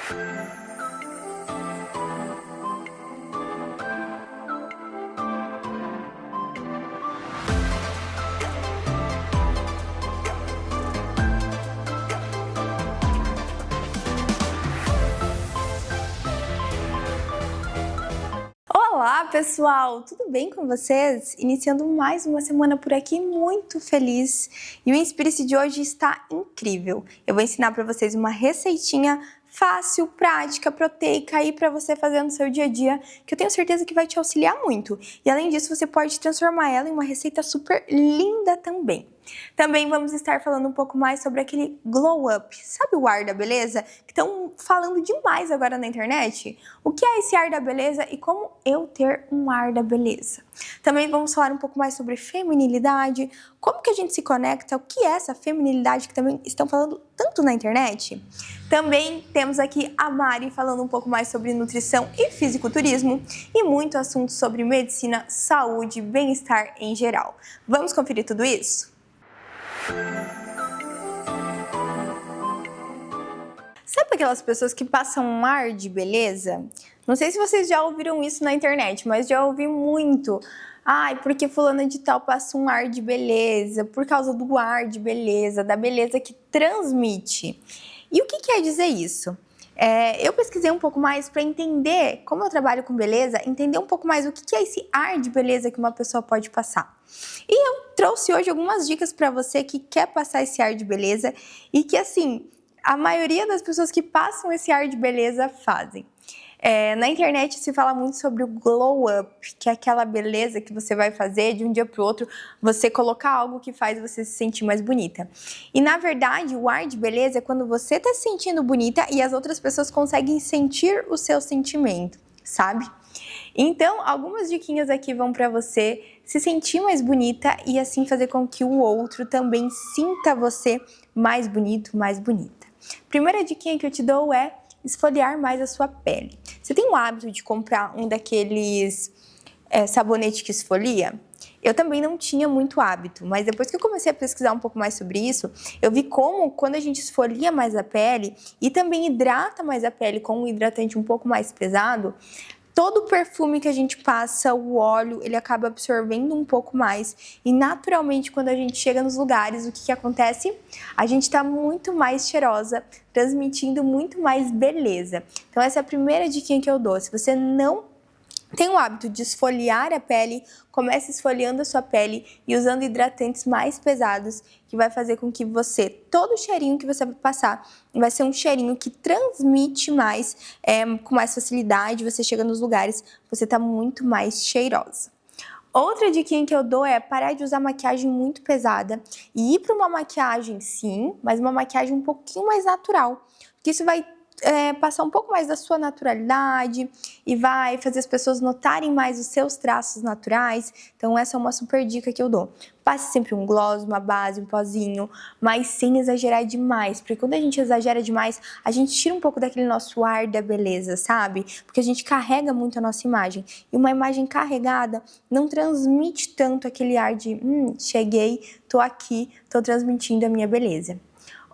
Olá pessoal, tudo bem com vocês? Iniciando mais uma semana por aqui muito feliz e o Inspire-se de hoje está incrível. Eu vou ensinar para vocês uma receitinha fácil, prática, proteica aí para você fazer no seu dia a dia, que eu tenho certeza que vai te auxiliar muito. E além disso, você pode transformar ela em uma receita super linda também. Também vamos estar falando um pouco mais sobre aquele glow up, sabe o ar da beleza? Que estão falando demais agora na internet. O que é esse ar da beleza e como eu ter um ar da beleza? Também vamos falar um pouco mais sobre feminilidade, como que a gente se conecta, o que é essa feminilidade que também estão falando tanto na internet. Também temos aqui a Mari falando um pouco mais sobre nutrição e fisiculturismo e muito assunto sobre medicina, saúde e bem-estar em geral. Vamos conferir tudo isso? Sabe aquelas pessoas que passam um ar de beleza? Não sei se vocês já ouviram isso na internet, mas já ouvi muito. Ai, porque fulana de tal passa um ar de beleza, por causa do ar de beleza, da beleza que transmite. E o que quer dizer isso? Eu pesquisei um pouco mais para entender como eu trabalho com beleza, entender um pouco mais o que é esse ar de beleza que uma pessoa pode passar. E eu trouxe hoje algumas dicas para você que quer passar esse ar de beleza e que, assim, a maioria das pessoas que passam esse ar de beleza fazem. Na internet se fala muito sobre o glow up, que é aquela beleza que você vai fazer de um dia para o outro, você colocar algo que faz você se sentir mais bonita. E na verdade, o ar de beleza é quando você está se sentindo bonita e as outras pessoas conseguem sentir o seu sentimento, sabe? Então, algumas diquinhas aqui vão para você se sentir mais bonita e assim fazer com que o outro também sinta você mais bonito, mais bonita. Primeira diquinha que eu te dou é esfoliar mais a sua pele. Você tem o hábito de comprar um daqueles sabonete que esfolia? Eu também não tinha muito hábito, mas depois que eu comecei a pesquisar um pouco mais sobre isso, eu vi como quando a gente esfolia mais a pele e também hidrata mais a pele com um hidratante um pouco mais pesado, todo o perfume que a gente passa, o óleo, ele acaba absorvendo um pouco mais. E naturalmente, quando a gente chega nos lugares, o que acontece? A gente está muito mais cheirosa, transmitindo muito mais beleza. Então essa é a primeira dica que eu dou. Se você não tem o hábito de esfoliar a pele, comece esfoliando a sua pele e usando hidratantes mais pesados, que vai fazer com que você, todo o cheirinho que você vai passar, vai ser um cheirinho que transmite mais, com mais facilidade, você chega nos lugares, você tá muito mais cheirosa. Outra dica que eu dou é parar de usar maquiagem muito pesada e ir para uma maquiagem sim, mas uma maquiagem um pouquinho mais natural, porque isso vai passar um pouco mais da sua naturalidade e vai fazer as pessoas notarem mais os seus traços naturais. Então essa é uma super dica que eu dou. Passe sempre um gloss, uma base, um pozinho, mas sem exagerar demais, porque quando a gente exagera demais, a gente tira um pouco daquele nosso ar da beleza, sabe? Porque a gente carrega muito a nossa imagem. E uma imagem carregada não transmite tanto aquele ar de cheguei, tô aqui, tô transmitindo a minha beleza.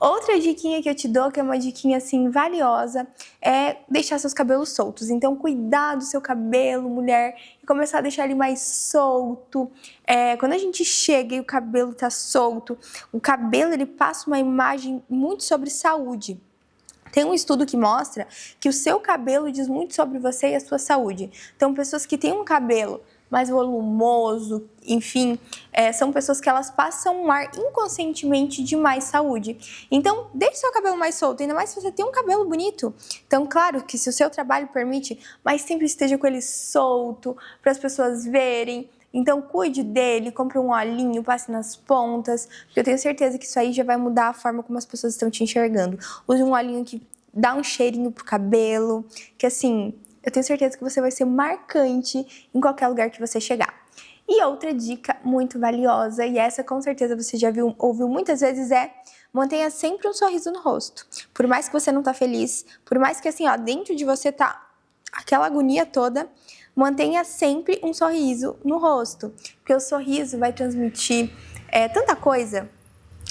Outra diquinha que eu te dou, que é uma diquinha assim valiosa, é deixar seus cabelos soltos. Então, cuidar do seu cabelo, mulher, e começar a deixar ele mais solto. Quando a gente chega e o cabelo tá solto, o cabelo ele passa uma imagem muito sobre saúde. Tem um estudo que mostra que o seu cabelo diz muito sobre você e a sua saúde. Então, pessoas que têm um cabelo mais volumoso, enfim, são pessoas que elas passam um ar inconscientemente de mais saúde. Então, deixe seu cabelo mais solto, ainda mais se você tem um cabelo bonito. Então, claro que se o seu trabalho permite, mas sempre esteja com ele solto, para as pessoas verem. Então, cuide dele, compre um olhinho, passe nas pontas, porque eu tenho certeza que isso aí já vai mudar a forma como as pessoas estão te enxergando. Use um olhinho que dá um cheirinho pro cabelo, que assim, eu tenho certeza que você vai ser marcante em qualquer lugar que você chegar. E outra dica muito valiosa, e essa com certeza você já ouviu muitas vezes, mantenha sempre um sorriso no rosto. Por mais que você não tá feliz, por mais que assim, dentro de você tá aquela agonia toda, mantenha sempre um sorriso no rosto. Porque o sorriso vai transmitir tanta coisa,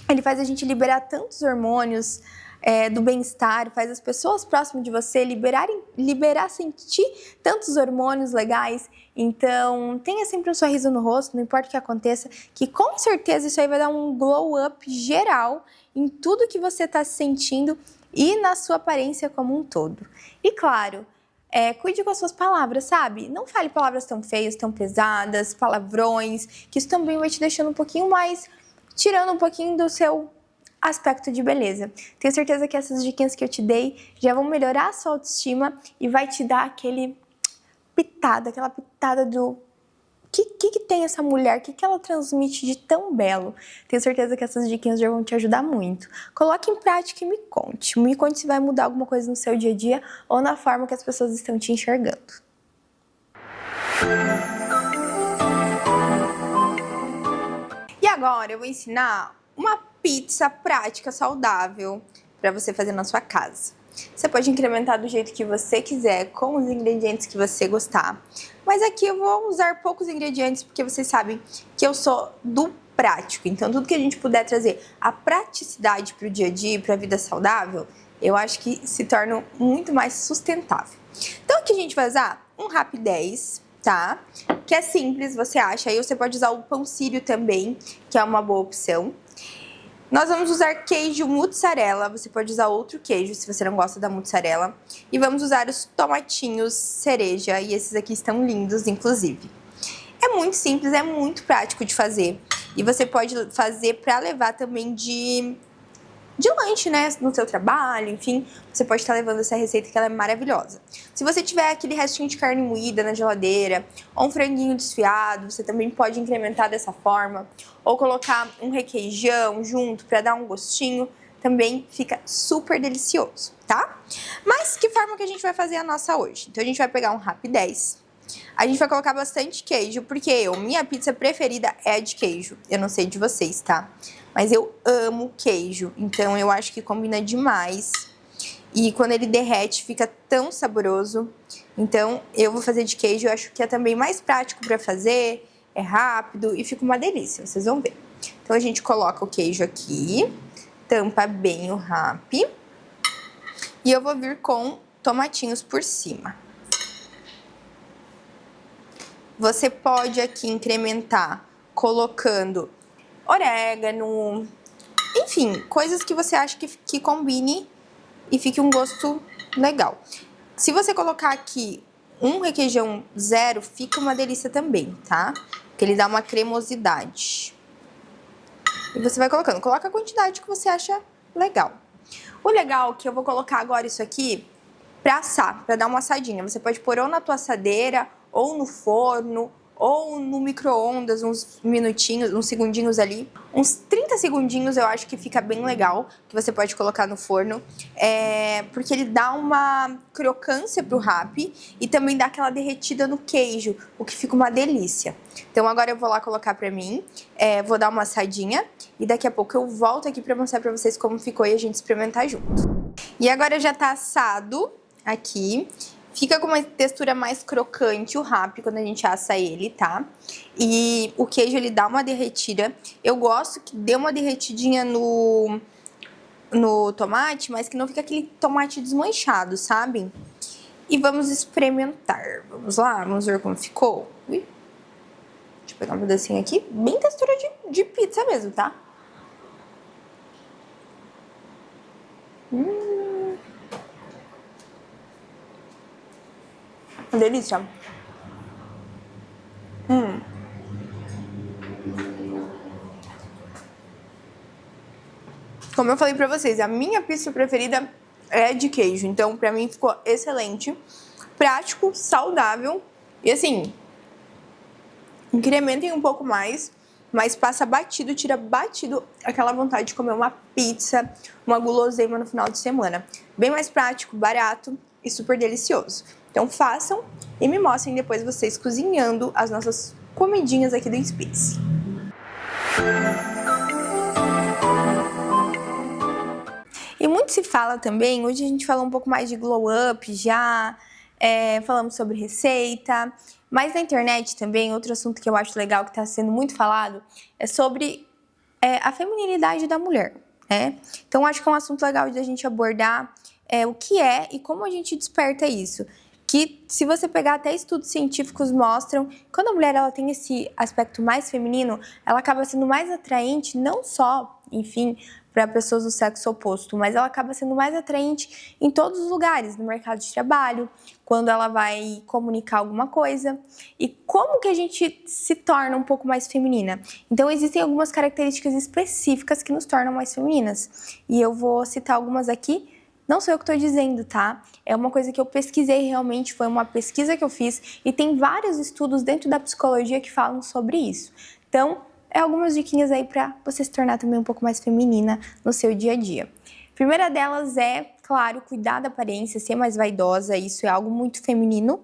ele faz a gente liberar tantos hormônios, do bem-estar, faz as pessoas próximas de você sentir tantos hormônios legais. Então, tenha sempre um sorriso no rosto, não importa o que aconteça, que com certeza isso aí vai dar um glow up geral em tudo que você está sentindo e na sua aparência como um todo. E claro, cuide com as suas palavras, sabe? Não fale palavras tão feias, tão pesadas, palavrões, que isso também vai te deixando um pouquinho mais, tirando um pouquinho do seu aspecto de beleza. Tenho certeza que essas dicas que eu te dei já vão melhorar a sua autoestima e vai te dar aquela pitada do que tem essa mulher, o que ela transmite de tão belo. Tenho certeza que essas dicas já vão te ajudar muito. Coloque em prática e me conte. Me conte se vai mudar alguma coisa no seu dia a dia ou na forma que as pessoas estão te enxergando. E agora eu vou ensinar uma pizza prática, saudável, para você fazer na sua casa. Você pode incrementar do jeito que você quiser, com os ingredientes que você gostar. Mas aqui eu vou usar poucos ingredientes, porque vocês sabem que eu sou do prático. Então, tudo que a gente puder trazer a praticidade para o dia a dia, para a vida saudável, eu acho que se torna muito mais sustentável. Então, aqui a gente vai usar um Rapidez, tá? Que é simples, você acha. Aí você pode usar o pão sírio também, que é uma boa opção. Nós vamos usar queijo mussarela, você pode usar outro queijo se você não gosta da mussarela. E vamos usar os tomatinhos cereja, e esses aqui estão lindos, inclusive. É muito simples, é muito prático de fazer. E você pode fazer para levar também de lanche, né, no seu trabalho, enfim. Você pode estar levando essa receita que ela é maravilhosa. Se você tiver aquele restinho de carne moída na geladeira, ou um franguinho desfiado, você também pode incrementar dessa forma. Ou colocar um requeijão junto para dar um gostinho, também fica super delicioso, tá? Mas que forma que a gente vai fazer a nossa hoje? Então a gente vai pegar um Rapidez. A gente vai colocar bastante queijo, porque minha pizza preferida é a de queijo. Eu não sei de vocês, tá? Mas eu amo queijo, então eu acho que combina demais. E quando ele derrete, fica tão saboroso. Então eu vou fazer de queijo, eu acho que é também mais prático para fazer, é rápido e fica uma delícia, vocês vão ver. Então a gente coloca o queijo aqui, tampa bem o rap. E eu vou vir com tomatinhos por cima. Você pode aqui incrementar colocando orégano, enfim, coisas que você acha que combine e fique um gosto legal. Se você colocar aqui um requeijão zero, fica uma delícia também, tá? Porque ele dá uma cremosidade. E você vai colocando, coloca a quantidade que você acha legal. O legal é que eu vou colocar agora isso aqui pra assar, pra dar uma assadinha. Você pode pôr ou na tua assadeira, ou no forno, ou no micro-ondas, uns minutinhos, uns segundinhos ali. Uns 30 segundinhos eu acho que fica bem legal, que você pode colocar no forno. Porque ele dá uma crocância pro rap e também dá aquela derretida no queijo, o que fica uma delícia. Então agora eu vou lá colocar pra mim, vou dar uma assadinha e daqui a pouco eu volto aqui pra mostrar pra vocês como ficou e a gente experimentar junto. E agora já tá assado aqui. Fica com uma textura mais crocante o rap quando a gente assa ele, tá? E o queijo, ele dá uma derretida. Eu gosto que dê uma derretidinha no tomate, mas que não fica aquele tomate desmanchado, sabe? E vamos experimentar. Vamos lá? Vamos ver como ficou? Ui. Deixa eu pegar um pedacinho aqui. Bem textura de pizza mesmo, tá? Uma delícia. Como eu falei pra vocês, a minha pizza preferida é de queijo. Então, pra mim, ficou excelente. Prático, saudável. E assim, incrementem um pouco mais, mas passa batido, tira batido aquela vontade de comer uma pizza, uma guloseima no final de semana. Bem mais prático, barato e super delicioso. Então façam e me mostrem depois vocês cozinhando as nossas comidinhas aqui do Space. E muito se fala também, hoje a gente falou um pouco mais de glow up já, falamos sobre receita, mas na internet também, outro assunto que eu acho legal que está sendo muito falado, é sobre a feminilidade da mulher. né? Então, acho que é um assunto legal de a gente abordar o que é e como a gente desperta isso. Que, se você pegar até estudos científicos mostram, quando a mulher ela tem esse aspecto mais feminino, ela acaba sendo mais atraente, não só, enfim, para pessoas do sexo oposto, mas ela acaba sendo mais atraente em todos os lugares, no mercado de trabalho, quando ela vai comunicar alguma coisa. E como que a gente se torna um pouco mais feminina? Então, existem algumas características específicas que nos tornam mais femininas. E eu vou citar algumas aqui. Não sou eu que estou dizendo, tá? É uma coisa que eu pesquisei realmente, foi uma pesquisa que eu fiz e tem vários estudos dentro da psicologia que falam sobre isso. Então, algumas diquinhas aí para você se tornar também um pouco mais feminina no seu dia a dia. A primeira delas é, claro, cuidar da aparência, ser mais vaidosa, isso é algo muito feminino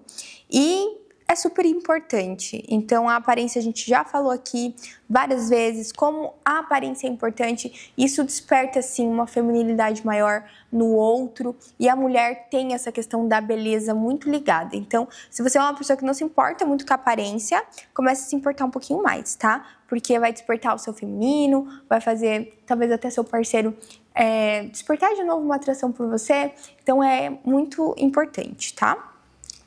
e é super importante. Então, a aparência a gente já falou aqui várias vezes, como a aparência é importante, isso desperta, sim, uma feminilidade maior no outro, e a mulher tem essa questão da beleza muito ligada. Então, se você é uma pessoa que não se importa muito com a aparência, comece a se importar um pouquinho mais, tá? Porque vai despertar o seu feminino, vai fazer, talvez até seu parceiro despertar de novo uma atração por você, então é muito importante, tá?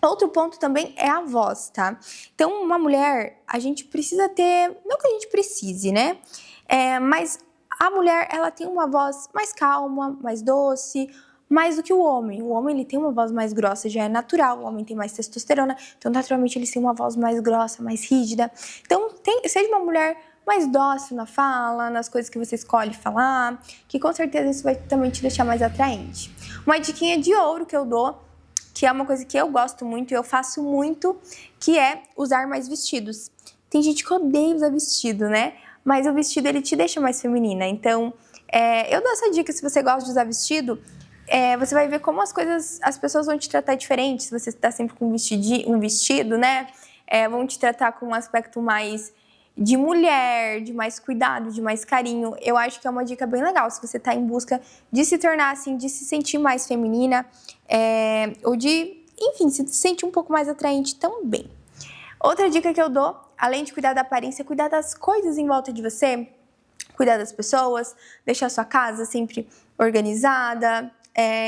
Outro ponto também é a voz, tá? Então, uma mulher, a gente precisa ter... Não que a gente precise, né? Mas a mulher, ela tem uma voz mais calma, mais doce, mais do que o homem. O homem, ele tem uma voz mais grossa, já é natural. O homem tem mais testosterona, então, naturalmente, eles têm uma voz mais grossa, mais rígida. Então, seja uma mulher mais dócil na fala, nas coisas que você escolhe falar, que com certeza isso vai também te deixar mais atraente. Uma diquinha de ouro que eu dou, que é uma coisa que eu gosto muito e eu faço muito, que é usar mais vestidos. Tem gente que odeia usar vestido, né? Mas o vestido, ele te deixa mais feminina. Então, eu dou essa dica, se você gosta de usar vestido, você vai ver como as pessoas vão te tratar diferente. Se você está sempre com um vestido, né? Vão te tratar com um aspecto mais de mulher, de mais cuidado, de mais carinho. Eu acho que é uma dica bem legal, se você está em busca de se tornar assim, de se sentir mais feminina, ou de, enfim, se sentir um pouco mais atraente também. Outra dica que eu dou, além de cuidar da aparência, é cuidar das coisas em volta de você, cuidar das pessoas, deixar a sua casa sempre organizada.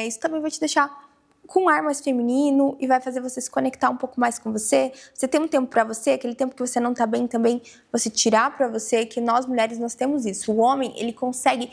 Isso também vai te deixar com um ar mais feminino e vai fazer você se conectar um pouco mais com você. Você tem um tempo pra você, aquele tempo que você não tá bem também, você tirar pra você, que nós mulheres, nós temos isso. O homem, ele consegue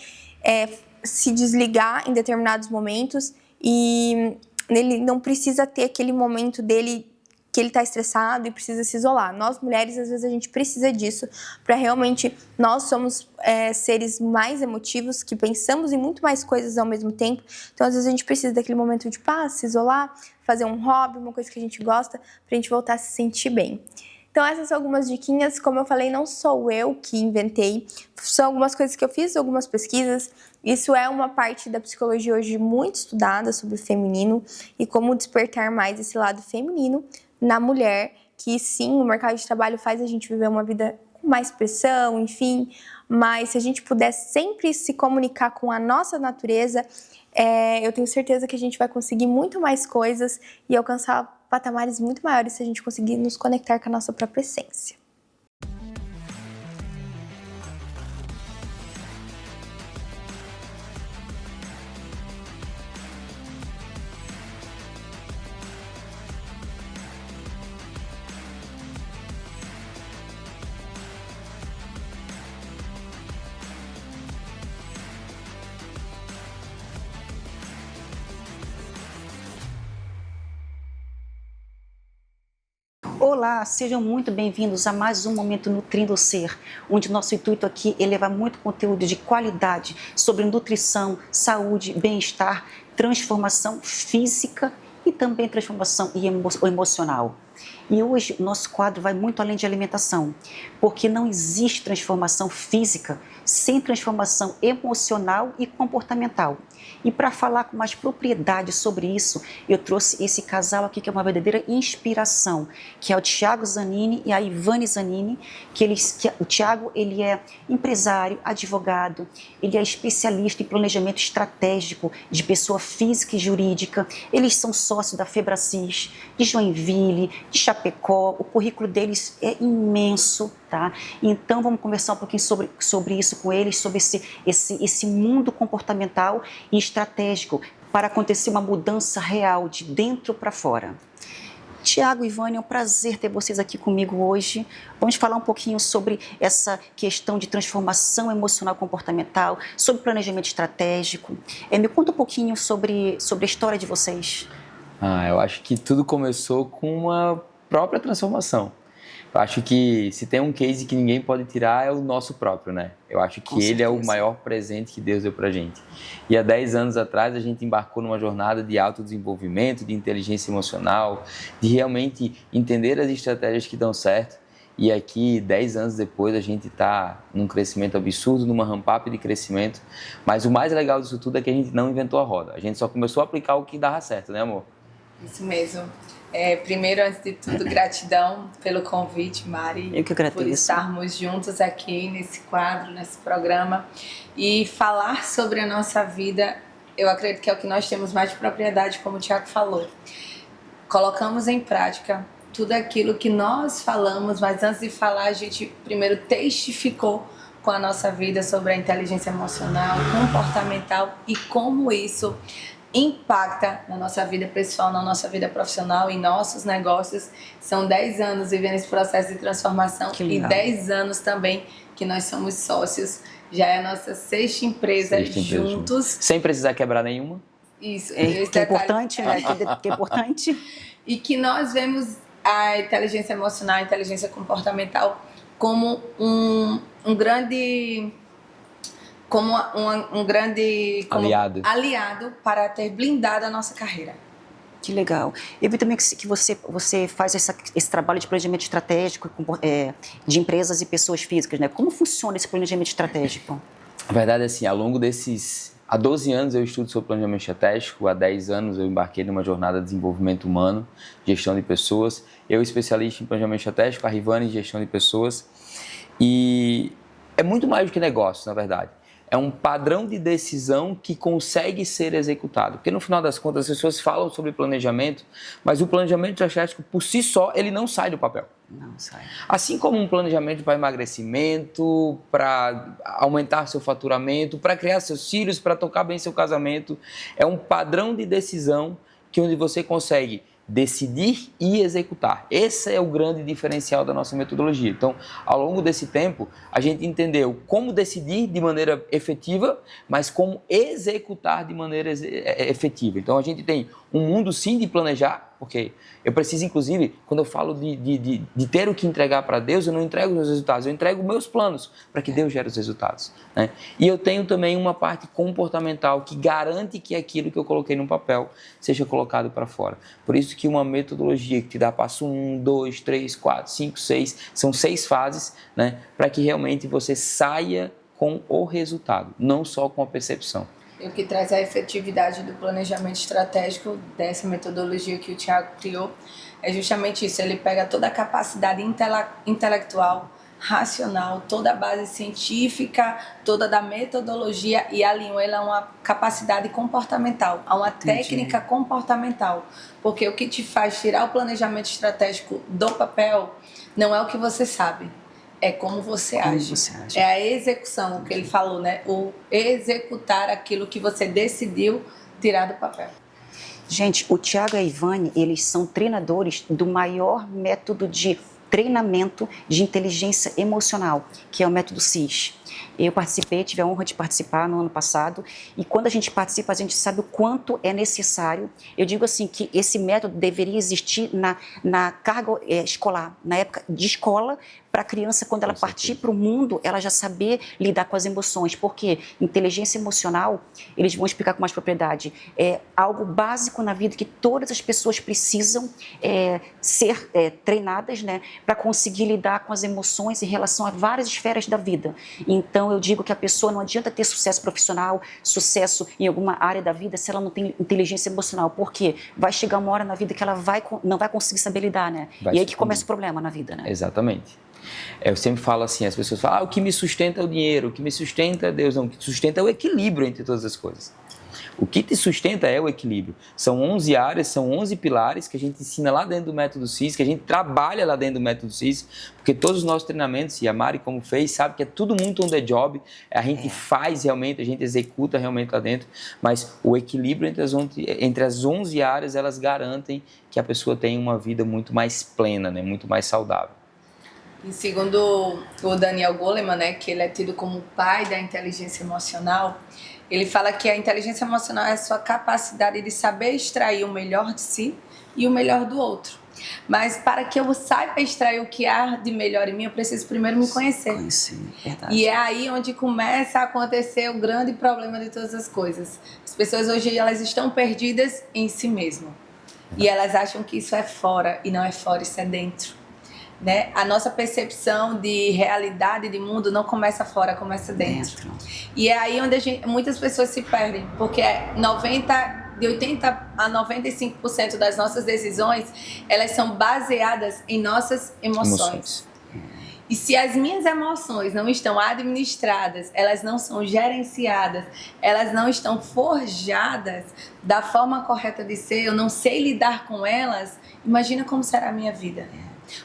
se desligar em determinados momentos e ele não precisa ter aquele momento dele que ele tá estressado e precisa se isolar. Nós mulheres, às vezes, a gente precisa disso para realmente... Nós somos seres mais emotivos, que pensamos em muito mais coisas ao mesmo tempo. Então, às vezes, a gente precisa daquele momento de paz, se isolar, fazer um hobby, uma coisa que a gente gosta, pra gente voltar a se sentir bem. Então, essas são algumas diquinhas. Como eu falei, não sou eu que inventei. São algumas coisas que eu fiz, algumas pesquisas. Isso é uma parte da psicologia hoje muito estudada sobre o feminino e como despertar mais esse lado feminino na mulher, que sim, o mercado de trabalho faz a gente viver uma vida com mais pressão, enfim, mas se a gente puder sempre se comunicar com a nossa natureza, eu tenho certeza que a gente vai conseguir muito mais coisas e alcançar patamares muito maiores se a gente conseguir nos conectar com a nossa própria essência. Olá, sejam muito bem-vindos a mais um Momento Nutrindo o Ser, onde nosso intuito aqui é levar muito conteúdo de qualidade sobre nutrição, saúde, bem-estar, transformação física e também transformação emocional. E hoje o nosso quadro vai muito além de alimentação, porque não existe transformação física sem transformação emocional e comportamental. E para falar com mais propriedade sobre isso, eu trouxe esse casal aqui que é uma verdadeira inspiração, que é o Thiago Zanini e a Ivane Zanini, o Thiago, ele é empresário, advogado, ele é especialista em planejamento estratégico de pessoa física e jurídica, eles são sócios da Febracis, de Joinville, de Chapecó, o currículo deles é imenso, tá? Então vamos conversar um pouquinho sobre isso com eles, sobre esse mundo comportamental e estratégico para acontecer uma mudança real de dentro para fora. Tiago e Ivânia, é um prazer ter vocês aqui comigo hoje. Vamos falar um pouquinho sobre essa questão de transformação emocional e comportamental, sobre planejamento estratégico. Me conta um pouquinho sobre a história de vocês. Eu acho que tudo começou com uma própria transformação. Eu acho que se tem um case que ninguém pode tirar é o nosso próprio, né? Eu acho que ele é o maior presente que Deus deu pra gente. E há 10 anos atrás a gente embarcou numa jornada de autodesenvolvimento, de inteligência emocional, de realmente entender as estratégias que dão certo. E aqui, 10 anos depois, a gente está num crescimento absurdo, numa ramp-up de crescimento. Mas o mais legal disso tudo é que a gente não inventou a roda. A gente só começou a aplicar o que dava certo, né, amor? Isso mesmo. Primeiro, antes de tudo, gratidão pelo convite, Mari. Eu que agradeço. Por estarmos juntos aqui nesse quadro, nesse programa. E falar sobre a nossa vida, eu acredito que é o que nós temos mais de propriedade, como o Tiago falou. Colocamos em prática tudo aquilo que nós falamos, mas antes de falar, a gente primeiro testificou com a nossa vida sobre a inteligência emocional, comportamental e como isso impacta na nossa vida pessoal, na nossa vida profissional, em nossos negócios. São 10 anos vivendo esse processo de transformação e 10 anos também que nós somos sócios. Já é a nossa sexta empresa juntos. Sem precisar quebrar nenhuma. Isso. Que é importante, né? Que é importante. E que nós vemos a inteligência emocional, a inteligência comportamental como um grande aliado para ter blindado a nossa carreira. Que legal. Eu vi também que você faz esse trabalho de planejamento estratégico de empresas e pessoas físicas, né? Como funciona esse planejamento estratégico? A verdade é assim, há 12 anos eu estudo sobre planejamento estratégico, há 10 anos eu embarquei numa jornada de desenvolvimento humano, gestão de pessoas, eu especialista em planejamento estratégico, a Rivane em gestão de pessoas, e é muito mais do que negócio, na verdade. É um padrão de decisão que consegue ser executado. Porque no final das contas as pessoas falam sobre planejamento, mas o planejamento estratégico por si só, ele não sai do papel. Não sai. Assim como um planejamento para emagrecimento, para aumentar seu faturamento, para criar seus filhos, para tocar bem seu casamento, é um padrão de decisão onde você consegue decidir e executar. Esse é o grande diferencial da nossa metodologia. Então, ao longo desse tempo, a gente entendeu como decidir de maneira efetiva, mas como executar de maneira efetiva. Então, a gente tem um mundo, sim, de planejar, porque eu preciso, inclusive, quando eu falo de ter o que entregar para Deus, eu não entrego os meus resultados, eu entrego meus planos para que Deus gere os resultados, né? E eu tenho também uma parte comportamental que garante que aquilo que eu coloquei no papel seja colocado para fora. Por isso que uma metodologia que te dá passo 1, 2, 3, 4, 5, 6, são 6 fases, né? Para que realmente você saia com o resultado, não só com a percepção. E o que traz a efetividade do planejamento estratégico dessa metodologia que o Tiago criou é justamente isso. Ele pega toda a capacidade intelectual, racional, toda a base científica, toda da metodologia e alinhou ela a uma capacidade comportamental, a uma técnica comportamental. Porque o que te faz tirar o planejamento estratégico do papel não é o que você sabe. É como você age. É a execução, o que ele falou, né? O executar aquilo que você decidiu tirar do papel. Gente, o Tiago e a Ivane, eles são treinadores do maior método de treinamento de inteligência emocional, que é o método CIS. Eu participei, tive a honra de participar no ano passado, e quando a gente participa, a gente sabe o quanto é necessário. Eu digo assim, que esse método deveria existir na carga escolar, na época de escola, para a criança, quando ela partir para o mundo, ela já saber lidar com as emoções, porque inteligência emocional, eles vão explicar com mais propriedade, é algo básico na vida que todas as pessoas precisam ser treinadas, né, para conseguir lidar com as emoções em relação a várias esferas da vida. Então, eu digo que a pessoa não adianta ter sucesso profissional, sucesso em alguma área da vida, se ela não tem inteligência emocional, porque vai chegar uma hora na vida que ela não vai conseguir saber lidar, né? E aí que começa o problema na vida, né? Exatamente. Eu sempre falo assim, as pessoas falam, o que me sustenta é o dinheiro, o que me sustenta é Deus. Não, o que sustenta é o equilíbrio entre todas as coisas. O que te sustenta é o equilíbrio. São 11 áreas, são 11 pilares que a gente ensina lá dentro do Método CIS, que a gente trabalha lá dentro do Método CIS, porque todos os nossos treinamentos, e a Mari como fez, sabe que é tudo muito on the job, a gente faz realmente, a gente executa realmente lá dentro, mas o equilíbrio entre as 11 áreas, elas garantem que a pessoa tenha uma vida muito mais plena, né? Muito mais saudável. E segundo o Daniel Goleman, né, que ele é tido como o pai da inteligência emocional, ele fala que a inteligência emocional é a sua capacidade de saber extrair o melhor de si e o melhor do outro. Mas para que eu saiba extrair o que há de melhor em mim, eu preciso primeiro me conhecer. Verdade. E é aí onde começa a acontecer o grande problema de todas as coisas. As pessoas hoje elas estão perdidas em si mesmas. E elas acham que isso é fora, e não é fora, isso é dentro. Né? A nossa percepção de realidade, de mundo, não começa fora, começa dentro. E é aí onde muitas pessoas se perdem, porque de 80% a 95% das nossas decisões, elas são baseadas em nossas emoções. E se as minhas emoções não estão administradas, elas não são gerenciadas, elas não estão forjadas da forma correta de ser, eu não sei lidar com elas, imagina como será a minha vida.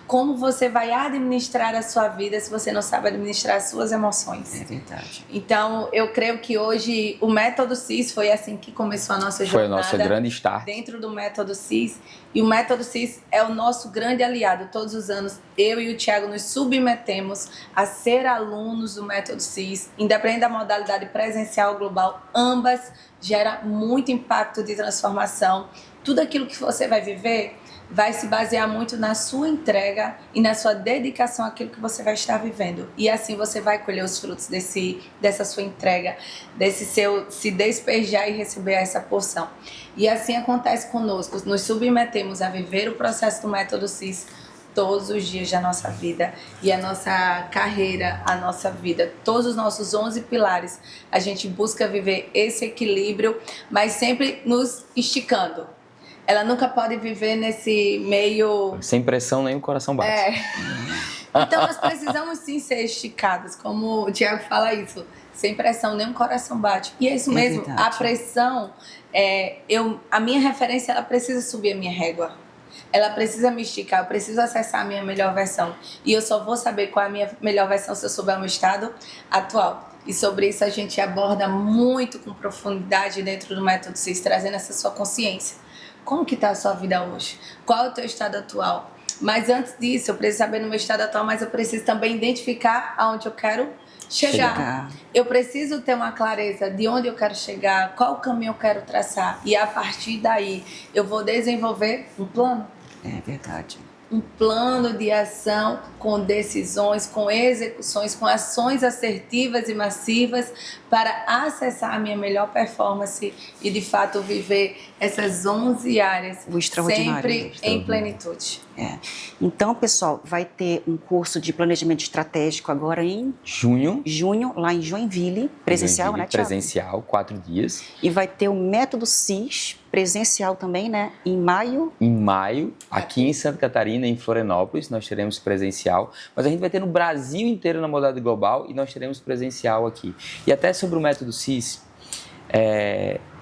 Como você vai administrar a sua vida se você não sabe administrar as suas emoções? É verdade. Então, eu creio que hoje o Método CIS foi assim que começou a nossa jornada. Foi a nossa grande start. Dentro do Método CIS. E o Método CIS é o nosso grande aliado. Todos os anos, eu e o Thiago nos submetemos a ser alunos do Método CIS. Independente da modalidade presencial ou global, ambas geram muito impacto de transformação. Tudo aquilo que você vai viver vai se basear muito na sua entrega e na sua dedicação àquilo que você vai estar vivendo. E assim você vai colher os frutos dessa sua entrega, desse seu se despejar e receber essa porção. E assim acontece conosco. Nos submetemos a viver o processo do Método CIS todos os dias da nossa vida. E a nossa carreira, a nossa vida, todos os nossos 11 pilares, a gente busca viver esse equilíbrio, mas sempre nos esticando. Ela nunca pode viver nesse meio... Sem pressão, nem o coração bate. Então, nós precisamos sim ser esticadas, como o Thiago fala isso. Sem pressão, nem o coração bate. E é isso mesmo, verdade. a pressão, a minha referência, ela precisa subir a minha régua. Ela precisa me esticar, eu preciso acessar a minha melhor versão. E eu só vou saber qual é a minha melhor versão se eu souber o meu estado atual. E sobre isso a gente aborda muito com profundidade dentro do Método CIS, trazendo essa sua consciência. Como que está a sua vida hoje? Qual é o teu estado atual? Mas antes disso, eu preciso saber no meu estado atual, mas eu preciso também identificar aonde eu quero chegar. Eu preciso ter uma clareza de onde eu quero chegar, qual caminho eu quero traçar. E a partir daí, eu vou desenvolver um plano. É verdade. Um plano de ação com decisões, com execuções, com ações assertivas e massivas para acessar a minha melhor performance e, de fato, viver essas 11 áreas O extraordinário. sempre em plenitude. Então, pessoal, vai ter um curso de planejamento estratégico agora em junho, lá em Joinville, presencial, Joinville, né, Thiago? Presencial, 4 dias. E vai ter o Método CIS presencial também, né, em maio. Em maio, aqui em Santa Catarina, em Florianópolis, nós teremos presencial, mas a gente vai ter no Brasil inteiro na modalidade global e nós teremos presencial aqui. E até sobre o Método CIS,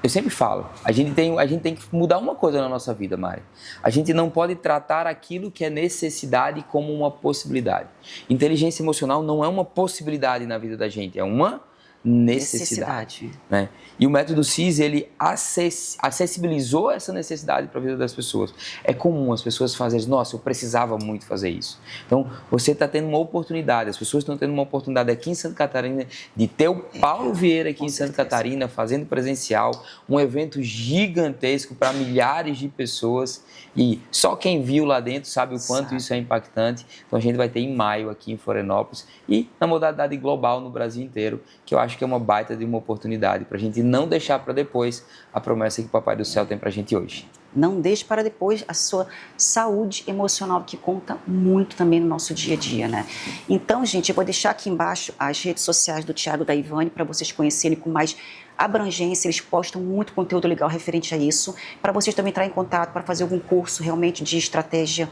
eu sempre falo, a gente tem que mudar uma coisa na nossa vida, Mari. A gente não pode tratar aquilo que é necessidade como uma possibilidade. Inteligência emocional não é uma possibilidade na vida da gente, é uma necessidade. Né? E o Método CIS, ele acessibilizou essa necessidade para a vida das pessoas. É comum as pessoas fazerem, nossa, eu precisava muito fazer isso. Então, você está tendo uma oportunidade, as pessoas estão tendo uma oportunidade aqui em Santa Catarina de ter o Paulo Vieira aqui em Santa Catarina fazendo presencial, um evento gigantesco para milhares de pessoas e só quem viu lá dentro sabe o quanto isso é impactante. Então, a gente vai ter em maio aqui em Florianópolis e na modalidade global no Brasil inteiro, que eu acho que é uma baita de uma oportunidade para a gente não deixar para depois a promessa que o Papai do Céu tem para a gente hoje. Não deixe para depois a sua saúde emocional, que conta muito também no nosso dia a dia, né? Então, gente, eu vou deixar aqui embaixo as redes sociais do Thiago e da Ivane para vocês conhecerem com mais abrangência, eles postam muito conteúdo legal referente a isso, para vocês também entrarem em contato, para fazer algum curso realmente de estratégia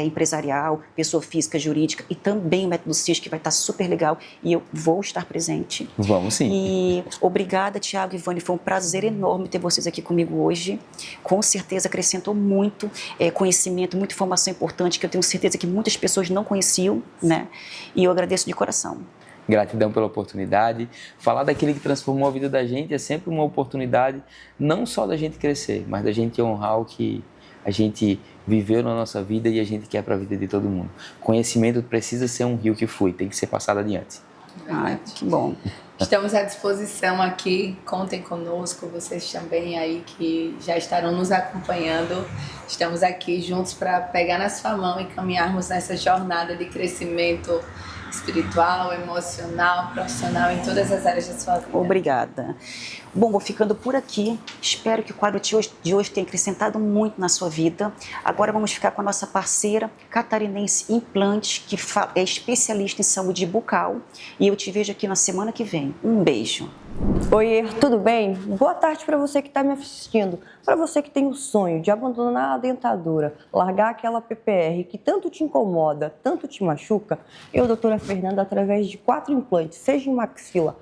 empresarial, pessoa física, jurídica, e também o Método CIS, que vai estar super legal, e eu vou estar presente. Vamos sim. E obrigada, Tiago e Ivane, foi um prazer enorme ter vocês aqui comigo hoje, com certeza acrescentou muito conhecimento, muita informação importante, que eu tenho certeza que muitas pessoas não conheciam, né? E eu agradeço de coração. Gratidão pela oportunidade. Falar daquele que transformou a vida da gente é sempre uma oportunidade, não só da gente crescer, mas da gente honrar o que a gente viveu na nossa vida e a gente quer para a vida de todo mundo. Conhecimento precisa ser um rio que flui, tem que ser passado adiante. Ai, que bom. Estamos à disposição aqui, contem conosco, vocês também aí que já estarão nos acompanhando. Estamos aqui juntos para pegar na sua mão e caminharmos nessa jornada de crescimento espiritual, emocional, profissional, em todas as áreas da sua vida. Obrigada. Bom, vou ficando por aqui. Espero que o quadro de hoje tenha acrescentado muito na sua vida. Agora vamos ficar com a nossa parceira Catarinense Implantes, que é especialista em saúde bucal. E eu te vejo aqui na semana que vem. Um beijo. Oi, tudo bem? Boa tarde para você que está me assistindo. Para você que tem o sonho de abandonar a dentadura, largar aquela PPR que tanto te incomoda, tanto te machuca, eu, doutora Fernanda, através de 4 implantes, seja em maxila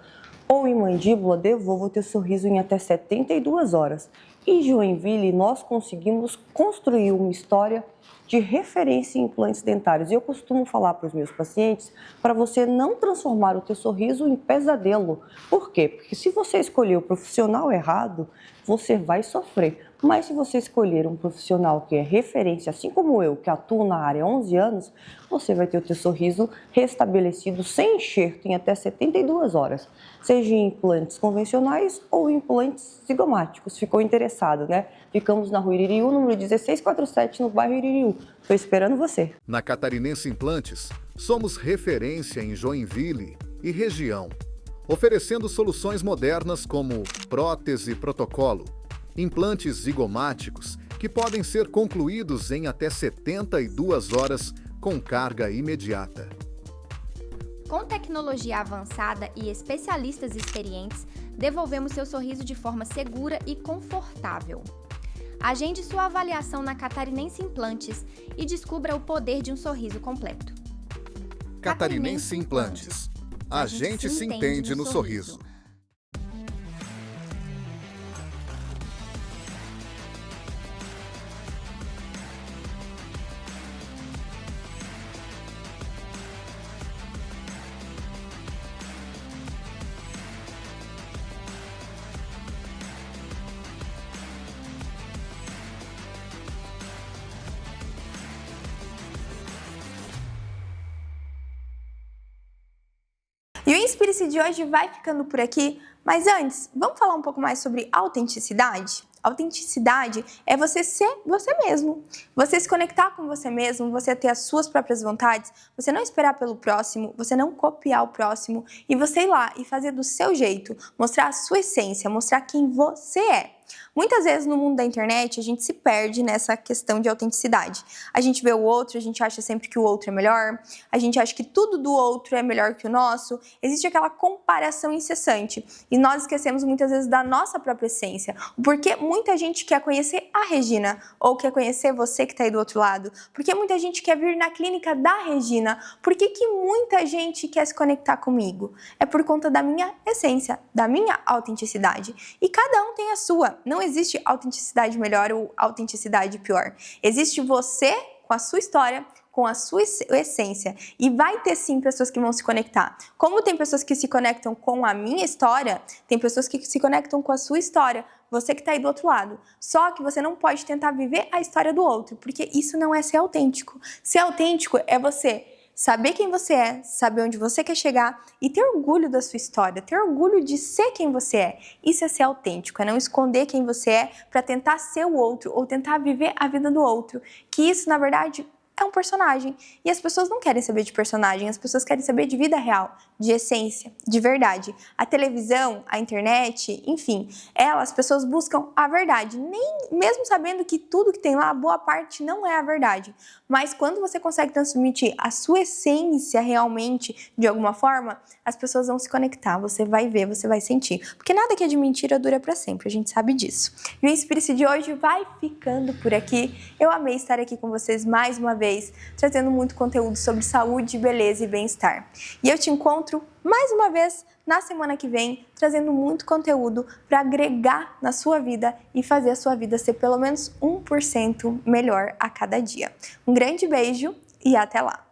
ou em mandíbula, devolvo o teu sorriso em até 72 horas. Em Joinville, nós conseguimos construir uma história de referência em implantes dentários. E eu costumo falar para os meus pacientes para você não transformar o teu sorriso em pesadelo. Por quê? Porque se você escolher o profissional errado, você vai sofrer. Mas se você escolher um profissional que é referência, assim como eu, que atuo na área há 11 anos, você vai ter o teu sorriso restabelecido sem enxerto em até 72 horas. Seja em implantes convencionais ou implantes zigomáticos. Ficou interessado, né? Ficamos na Rua Iririú, número 1647, no bairro Iririú. Estou esperando você. Na Catarinense Implantes, somos referência em Joinville e região, oferecendo soluções modernas como prótese protocolo, implantes zigomáticos que podem ser concluídos em até 72 horas com carga imediata. Com tecnologia avançada e especialistas experientes, devolvemos seu sorriso de forma segura e confortável. Agende sua avaliação na Catarinense Implantes e descubra o poder de um sorriso completo. Catarinense Implantes. A gente se entende no sorriso. E o Inspire-se de hoje vai ficando por aqui, mas antes, vamos falar um pouco mais sobre autenticidade? Autenticidade é você ser você mesmo, você se conectar com você mesmo, você ter as suas próprias vontades, você não esperar pelo próximo, você não copiar o próximo e você ir lá e fazer do seu jeito, mostrar a sua essência, mostrar quem você é. Muitas vezes no mundo da internet a gente se perde nessa questão de autenticidade. A gente vê o outro, a gente acha sempre que o outro é melhor, a gente acha que tudo do outro é melhor que o nosso, existe aquela comparação incessante e nós esquecemos muitas vezes da nossa própria essência. Porque muita gente quer conhecer a Regina ou quer conhecer você que está aí do outro lado, porque muita gente quer vir na clínica da Regina, por que muita gente quer se conectar comigo? É por conta da minha essência, da minha autenticidade e cada um tem a sua. Não existe autenticidade melhor ou autenticidade pior. Existe você com a sua história, com a sua essência. E vai ter sim pessoas que vão se conectar. Como tem pessoas que se conectam com a minha história, tem pessoas que se conectam com a sua história. Você que está aí do outro lado. Só que você não pode tentar viver a história do outro, porque isso não é ser autêntico. Ser autêntico é você saber quem você é, saber onde você quer chegar e ter orgulho da sua história, ter orgulho de ser quem você é. Isso é ser autêntico, é não esconder quem você é para tentar ser o outro ou tentar viver a vida do outro. Que isso, na verdade, é é um personagem. E as pessoas não querem saber de personagem, as pessoas querem saber de vida real, de essência, de verdade. A televisão, a internet, enfim, as pessoas buscam a verdade, nem mesmo sabendo que tudo que tem lá, boa parte não é a verdade. Mas quando você consegue transmitir a sua essência realmente, de alguma forma, as pessoas vão se conectar, você vai ver, você vai sentir. Porque nada que é de mentira dura pra sempre, a gente sabe disso. E o Inspire-se de hoje vai ficando por aqui. Eu amei estar aqui com vocês mais uma vez, trazendo muito conteúdo sobre saúde, beleza e bem-estar. E eu te encontro mais uma vez na semana que vem, trazendo muito conteúdo para agregar na sua vida e fazer a sua vida ser pelo menos 1% melhor a cada dia. Um grande beijo e até lá!